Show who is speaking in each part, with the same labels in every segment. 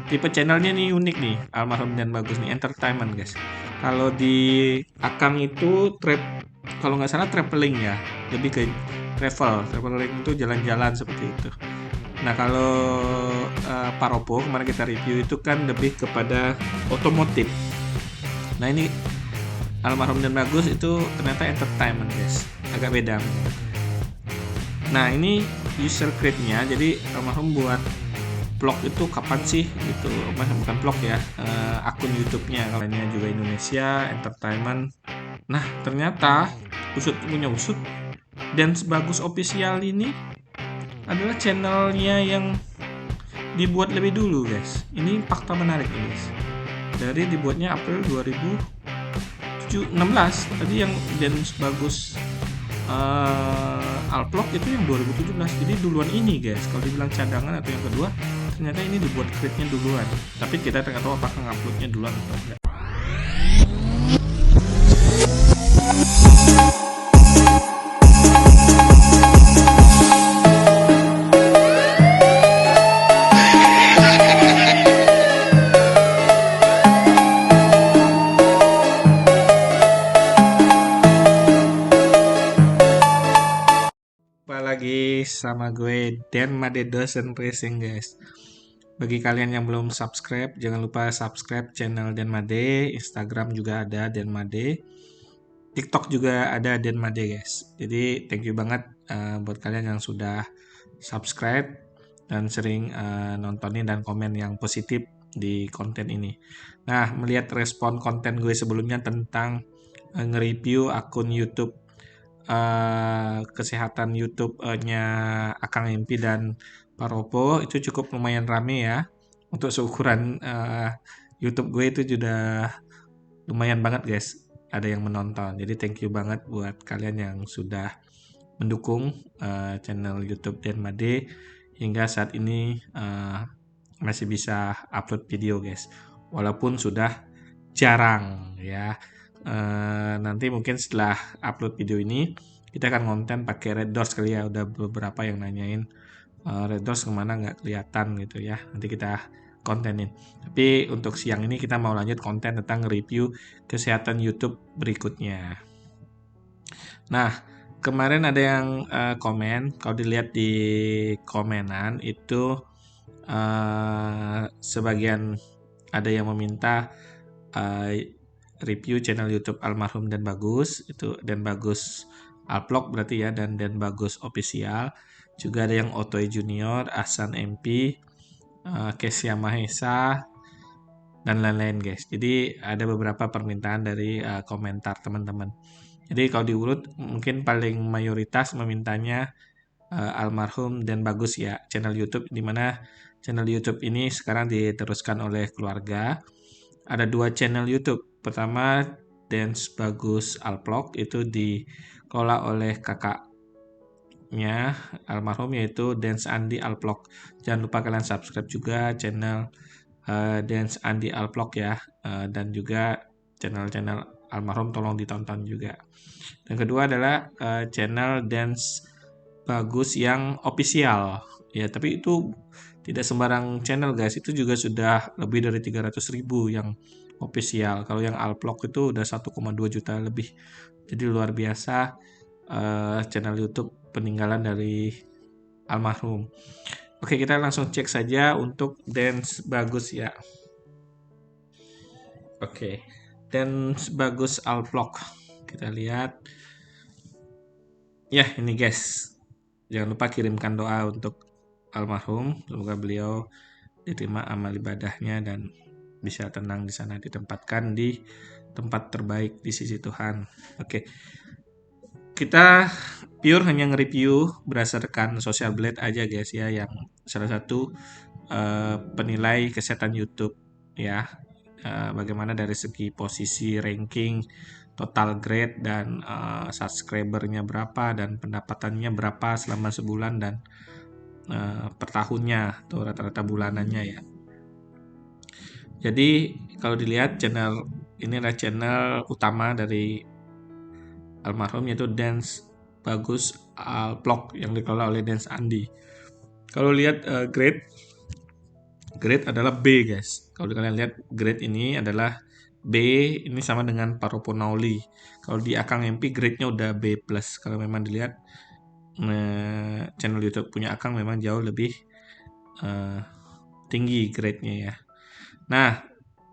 Speaker 1: tipe channelnya nih unik nih, Almarhum dan Bagus nih, entertainment guys. Kalau di Akang itu kalau nggak salah traveling ya, lebih ke traveling itu jalan-jalan seperti itu. Nah kalau Paropo kemarin kita review itu kan lebih kepada otomotif. Nah ini Almarhum dan Bagus itu ternyata entertainment guys, agak beda. Nah ini user create-nya, jadi Almarhum buat vlog itu kapan sih gitu, bukan vlog ya, akun YouTube-nya kalanya juga Indonesia Entertainment. Nah ternyata usut punya usut, Dance Bagus Official ini adalah channelnya yang dibuat lebih dulu guys. Ini fakta menarik ini guys, dari dibuatnya April 2016. Tadi yang Dance Bagus Alvlog itu yang 2017, jadi duluan ini guys. Kalau dibilang cadangan atau yang kedua, ternyata ini dibuat create-nya duluan, tapi kita nggak tahu apakah nguploadnya duluan atau enggak. Lagi sama gue Dan Made Dosen Racing guys. Bagi kalian yang belum subscribe, jangan lupa subscribe channel Dan Made. Instagram juga ada Dan Made, TikTok juga ada Dan Made guys. Jadi thank you banget buat kalian yang sudah subscribe dan sering nontonin dan komen yang positif di konten ini. Nah, melihat respon konten gue sebelumnya tentang nge-review akun YouTube kesehatan YouTube-nya Akang MP dan Paropo itu cukup lumayan rame ya. Untuk seukuran YouTube gue itu sudah lumayan banget guys, ada yang menonton. Jadi thank you banget buat kalian yang sudah mendukung channel YouTube Dan Made hingga saat ini masih bisa upload video guys, walaupun sudah jarang ya. Nanti mungkin setelah upload video ini kita akan konten pakai Red Doors kali ya. Udah beberapa yang nanyain Red Doors kemana nggak kelihatan gitu ya, nanti kita kontenin. Tapi untuk siang ini kita mau lanjut konten tentang review kesehatan YouTube berikutnya. Nah kemarin ada yang komen, kalau dilihat di komenan itu sebagian ada yang meminta review channel YouTube Almarhum dan Bagus, itu Dan Bagus Alvlog berarti ya, dan Dan Bagus Official. Juga ada yang Otoy Junior, Ahsan MP, Kesya Mahesa, dan lain-lain guys. Jadi ada beberapa permintaan dari komentar teman-teman. Jadi kalau diurut mungkin paling mayoritas memintanya Almarhum dan Bagus ya, channel YouTube, dimana channel YouTube ini sekarang diteruskan oleh keluarga. Ada 2 channel YouTube. Pertama Dance Bagus Alvlog, itu dikelola oleh kakaknya almarhum yaitu Dance Andi Alvlog. Jangan lupa kalian subscribe juga channel Dance Andi Alvlog ya, dan juga channel-channel almarhum tolong ditonton juga. Dan kedua adalah channel Dance Bagus yang official ya, tapi itu tidak sembarang channel guys, itu juga sudah lebih dari 300.000 yang official. Kalau yang Alvlog itu udah 1,2 juta lebih. Jadi luar biasa channel YouTube peninggalan dari almarhum. Oke, kita langsung cek saja untuk Dance Bagus ya. Oke, Dance Bagus Alvlog. Kita lihat. Ya, ini guys. Jangan lupa kirimkan doa untuk almarhum, semoga beliau diterima amal ibadahnya dan bisa tenang di sana, ditempatkan di tempat terbaik di sisi Tuhan. Oke. Kita pure hanya nge-review berdasarkan Social Blade aja guys ya, yang salah satu penilai kesehatan YouTube ya. Bagaimana dari segi posisi ranking, total grade, dan subscribernya berapa, dan pendapatannya berapa selama sebulan dan per tahunnya atau rata-rata bulanannya ya. Jadi kalau dilihat channel ini adalah channel utama dari almarhum, yaitu Dance Bagus Alvlog yang dikelola oleh Dance Andi. Kalau lihat grade Grade adalah B guys. Kalau kalian lihat grade ini adalah B, ini sama dengan Paropo Nauli. Kalau di Akang MP grade-nya udah B+. Kalau memang dilihat channel YouTube punya Akang memang jauh lebih tinggi grade-nya ya. Nah,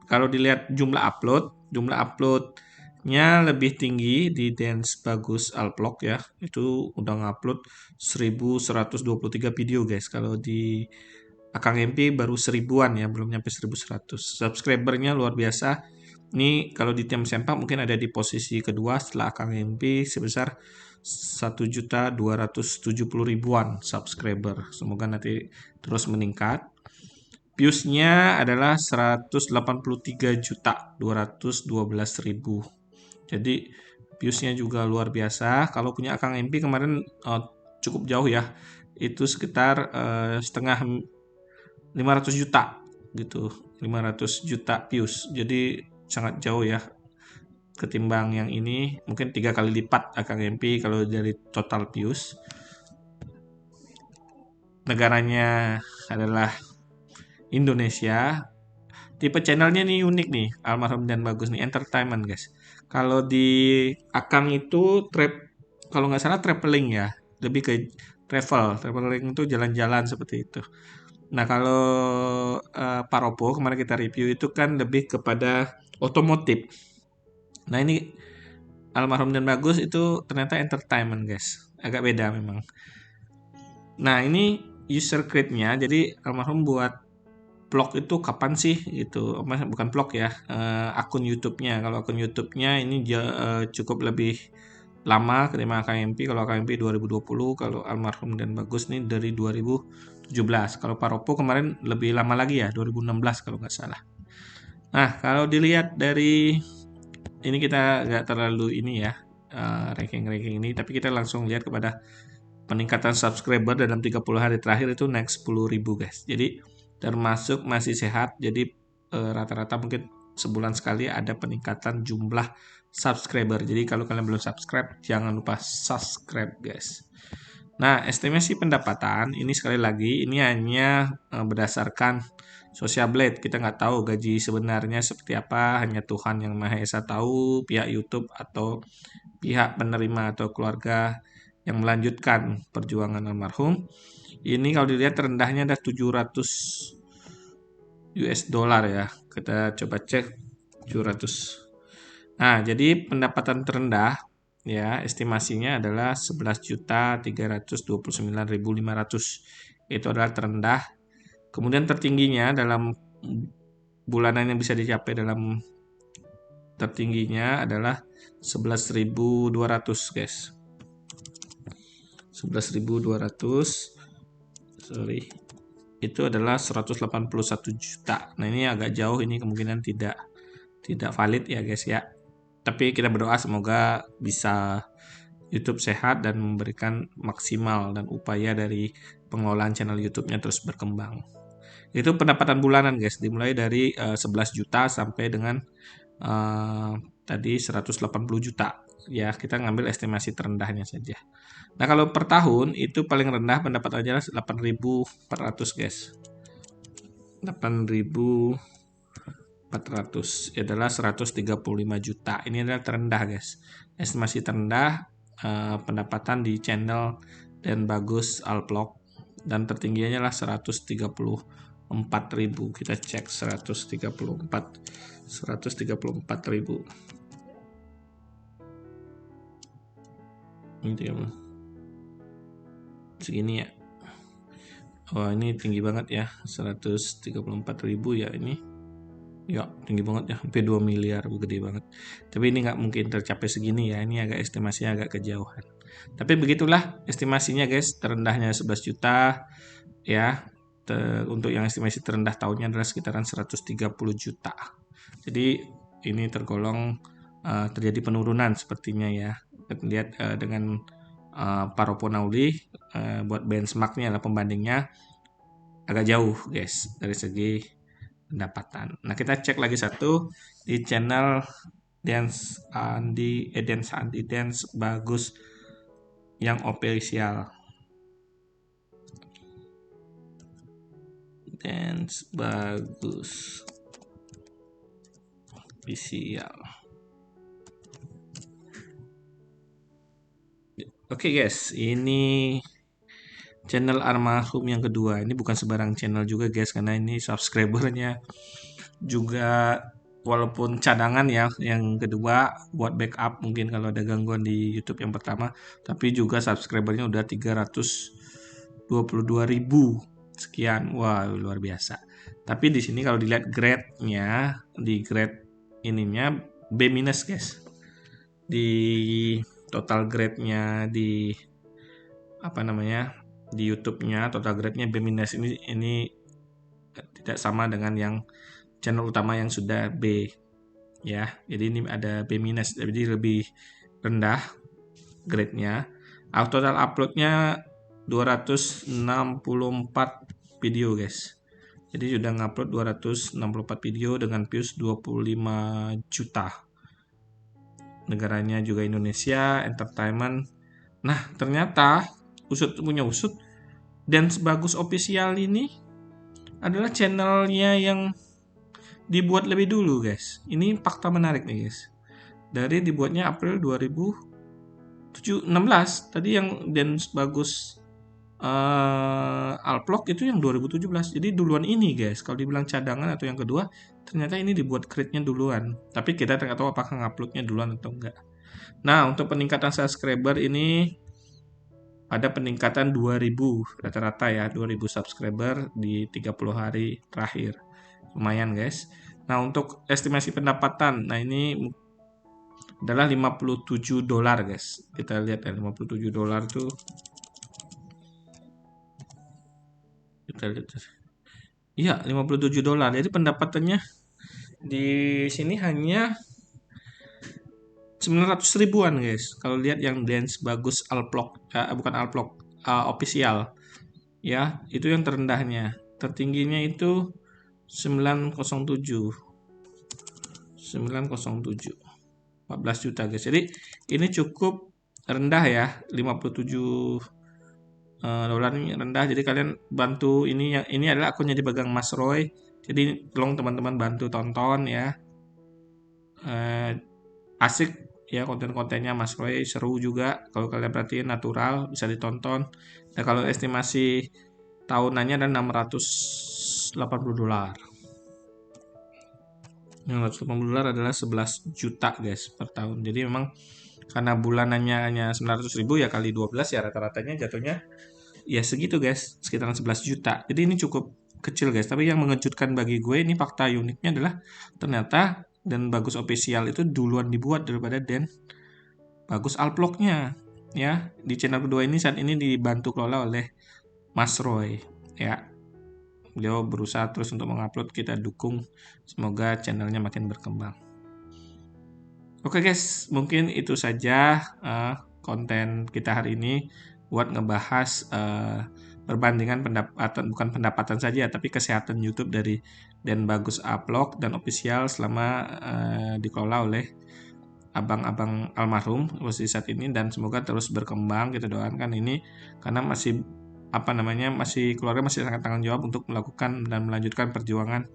Speaker 1: kalau dilihat jumlah uploadnya lebih tinggi di Dance Bagus Alvlog ya. Itu udah ngupload 1123 video guys. Kalau di Akang MP baru 1000-an ya, belum nyampe 1100. Subscribernya luar biasa. Ini kalau di tim sempak mungkin ada di posisi kedua setelah Akang MP sebesar 1.270.000-an subscriber. Semoga nanti terus meningkat. Viewsnya adalah 183.212.000. Jadi viewsnya juga luar biasa. Kalau punya Akang MP kemarin cukup jauh ya. Itu sekitar setengah 500 juta gitu, 500 juta views. Jadi sangat jauh ya ketimbang yang ini, mungkin 3 kali lipat Akang MP kalau dari total views. Negaranya adalah Indonesia. Tipe channelnya nih unik nih, Almarhum dan Bagus nih, entertainment guys. Kalau di Akang itu kalau nggak salah traveling ya, lebih ke traveling itu jalan-jalan seperti itu. Nah, kalau Paropo kemarin kita review itu kan lebih kepada otomotif. Nah, ini Almarhum dan Bagus itu ternyata entertainment, guys. Agak beda memang. Nah, ini user create-nya. Jadi Almarhum buat vlog itu kapan sih gitu. Bukan vlog ya, akun YouTube-nya. Kalau akun YouTube-nya ini cukup lebih lama ketimbang KMP. Kalau KMP 2020, kalau Almarhum dan Bagus nih dari 2017. Kalau Paropo kemarin lebih lama lagi ya, 2016 kalau nggak salah. Nah, kalau dilihat dari ini kita nggak terlalu ini ya, ranking-ranking ini, tapi kita langsung lihat kepada peningkatan subscriber dalam 30 hari terakhir itu naik 10.000 guys. Jadi termasuk masih sehat. Jadi rata-rata mungkin sebulan sekali ada peningkatan jumlah subscriber. Jadi kalau kalian belum subscribe, jangan lupa subscribe guys. Nah, estimasi pendapatan ini sekali lagi ini hanya berdasarkan Social Blade. Kita nggak tahu gaji sebenarnya seperti apa, hanya Tuhan yang Maha Esa tahu, pihak YouTube atau pihak penerima atau keluarga yang melanjutkan perjuangan almarhum. Ini kalau dilihat terendahnya ada 700 US dollar ya. Kita coba cek 700. Nah, jadi pendapatan terendah ya estimasinya adalah 11.329.500. Itu adalah terendah. Kemudian tertingginya dalam bulanan yang bisa dicapai dalam tertingginya adalah 11.200 guys. 11.200 sorry itu adalah 181 juta. Nah, ini agak jauh, ini kemungkinan tidak valid ya guys ya. Tapi kita berdoa semoga bisa YouTube sehat dan memberikan maksimal dan upaya dari pengelolaan channel YouTube-nya terus berkembang. Itu pendapatan bulanan guys, dimulai dari 11 juta sampai dengan tadi 180 juta. Ya, kita ngambil estimasi terendahnya saja. Nah, kalau per tahun itu paling rendah pendapatannya 8.400 guys. 8.400 adalah 135 juta. Ini adalah terendah guys. Estimasi terendah pendapatan di channel dan Bagus Alvlog, dan tertingginya lah 134.000. Kita cek 134.000. Ini ya, segini ya. Oh, ini tinggi banget ya, 134.000 ya ini. Ya, tinggi banget ya, hampir 2 miliar, gede banget. Tapi ini nggak mungkin tercapai segini ya, ini agak estimasinya agak kejauhan. Tapi begitulah estimasinya guys, terendahnya 11 juta ya. Untuk yang estimasi terendah tahunnya adalah sekitaran 130 juta. Jadi ini tergolong terjadi penurunan sepertinya ya. Lihat dengan Paropo Nauli buat benchmarknya lah, pembandingnya agak jauh guys dari segi pendapatan. Nah, kita cek lagi satu di channel Dance Bagus yang official. Dance Bagus Official. Oke guys, ini channel almarhum yang kedua. Ini bukan sembarang channel juga guys, karena ini subscribernya juga walaupun cadangan ya, yang kedua buat backup mungkin kalau ada gangguan di YouTube yang pertama, tapi juga subscribernya udah 322.000 sekian. Wah, luar biasa. Tapi di sini kalau dilihat grade-nya, di grade ininya B- guys. Di total grade-nya di apa namanya? Di YouTube-nya total grade-nya B- ini tidak sama dengan yang channel utama yang sudah B ya. Jadi ini ada B-, jadi lebih rendah grade-nya. Total upload-nya 264 video guys. Jadi sudah ngupload 264 video dengan views 25 juta. Negaranya juga Indonesia, entertainment. Nah, ternyata punya usut, Dance Bagus Official ini adalah channelnya yang dibuat lebih dulu guys. Ini fakta menarik nih guys. Dari dibuatnya April 2016. Tadi yang Dance Bagus Alvlog itu yang 2017. Jadi duluan ini guys. Kalau dibilang cadangan atau yang kedua, ternyata ini dibuat create-nya duluan. Tapi kita tidak tahu apakah nguploadnya duluan atau enggak. Nah, untuk peningkatan subscriber ini ada peningkatan 2000 rata-rata ya, 2000 subscriber di 30 hari terakhir. Lumayan guys. Nah, untuk estimasi pendapatan, nah ini adalah $57 guys. Kita lihat ya, $57 tuh. Kita lihat. Iya, $57. Jadi pendapatannya di sini hanya 900 ribuan guys. Kalau lihat yang Dance Bagus Alvlog, bukan Alvlog, official. Ya, itu yang terendahnya. Tertingginya itu 907. 14 juta guys. Jadi ini cukup rendah ya, 57 dolar ini rendah. Jadi kalian bantu ini, yang ini adalah akunnya dipegang Mas Roy. Jadi tolong teman-teman bantu tonton ya. Asik ya konten-kontennya Mas Roy, seru juga. Kalau kalian perhatiin natural, bisa ditonton. Dan kalau estimasi tahunannya ada $680. $680 adalah 11 juta guys per tahun. Jadi memang karena bulanannya hanya 900.000 ya kali 12 ya rata-ratanya jatuhnya ya segitu guys, sekitaran 11 juta. Jadi ini cukup kecil guys. Tapi yang mengejutkan bagi gue ini fakta uniknya adalah ternyata Dan Bagus Official itu duluan dibuat daripada Dan Bagus Alvlog-nya ya. Di channel kedua ini saat ini dibantu kelola oleh Mas Roy ya. Beliau berusaha terus untuk mengupload, kita dukung, semoga channelnya makin berkembang. Oke guys, mungkin itu saja konten kita hari ini buat ngebahas perbandingan pendapatan, bukan pendapatan saja tapi kesehatan YouTube dari Dan Bagus Alvlog dan Official selama dikelola oleh abang-abang almarhum posisi saat ini, dan semoga terus berkembang. Kita doakan ini karena masih masih keluarga masih sangat tanggung jawab untuk melakukan dan melanjutkan perjuangan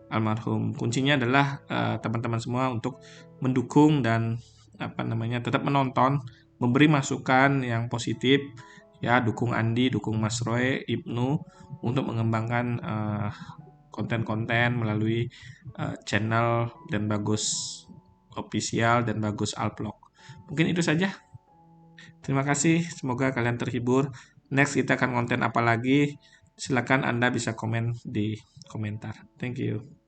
Speaker 1: almarhum. Kuncinya adalah teman-teman semua untuk mendukung dan tetap menonton, memberi masukan yang positif ya, dukung Andi, dukung Mas Roy, Ibnu untuk mengembangkan konten-konten melalui channel Dan Bagus Official dan Bagus Alvlog. Mungkin itu saja. Terima kasih, semoga kalian terhibur. Next kita akan konten apa lagi? Silakan Anda bisa komen di komentar. Thank you.